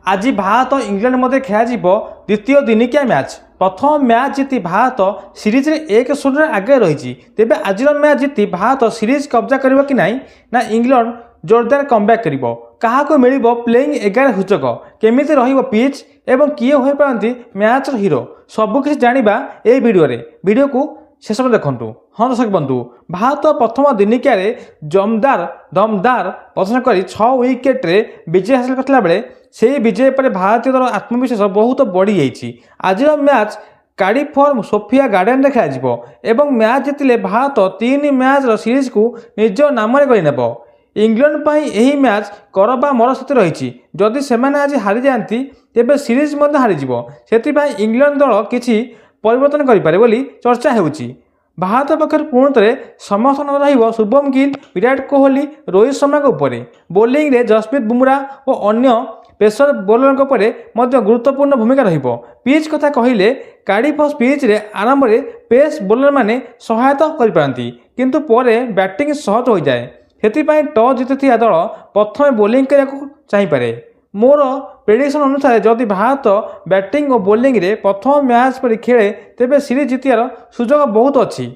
आज भारत और इंग्लैंड मध्य खेल द्वितीय दिनिकिया मैच। प्रथम मैच जीति भारत सीरीज रे 1-0 आगे रही। तेबे आज मैच जीति भारत सीरीज कब्जा कर कि नहीं ना इंग्लैंड जोरदार कमबैक कर क्या मिल प्लेइंग 11 सूचक केमी पिच एवं किए हो पारती मैच हिरो सबकि जाना ये वीडियो को शेष में देखु। हाँ दर्शक बंधु, भारत प्रथम दिनिकिया दमदार प्रदर्शन कर 6 विकेट्रे विजय हासिल करता बेले से विजय पर भारतीय दल आत्मविश्वास बहुत बढ़ी जाइए। आज मैच कार्डिफ सोफिया गार्डन में खेल मैच जीतिले भारत 3 मैच सीरीज को निज नाम करनेब। इंग्लैंड पर यही मैच करबा मर स्थिति रही। जदि से आज हारी जाती तेबे सीरीज हारीज से इंग्लैंड दल किसी परिवर्तन करें बोली चर्चा होउची। भारत पक्षर पुणि समर्थन रहिबो शुभम गिल, विराट कोहली, रोहित शर्मा उपरे। बोलिंग रे जसप्रीत बुमराह और अन्य पेसर बोलर गुरुत्वपूर्ण भूमिका रहिबो। पिच कथा कहिले कार्डिफ पिच रे आरंभ में पेस बोलर माने सहायता करिपारती किंतु परे बैटिंग सहज हो जाए। से टॉस जीति दल प्रथम बोलिंग करने चाहिए। मोर प्रेडिक्शन अनुसार जदि भारत बैटिंग और बोलिंग रे प्रथम मैच पर खेले तेबे सीरीज जितियार सुजोग बहुत अच्छी।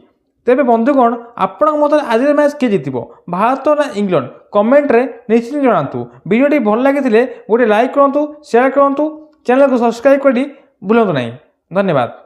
तेबे बंधुगण आपण मत आज मैच किए जीत भारत ना इंग्लैंड कमेंट रे निश्चित जनातु। वीडियोटी भल लगी गोटे लाइक करूँ, शेयर करूँ, चैनल को सब्सक्राइब कर भूलु नहीं। धन्यवाद।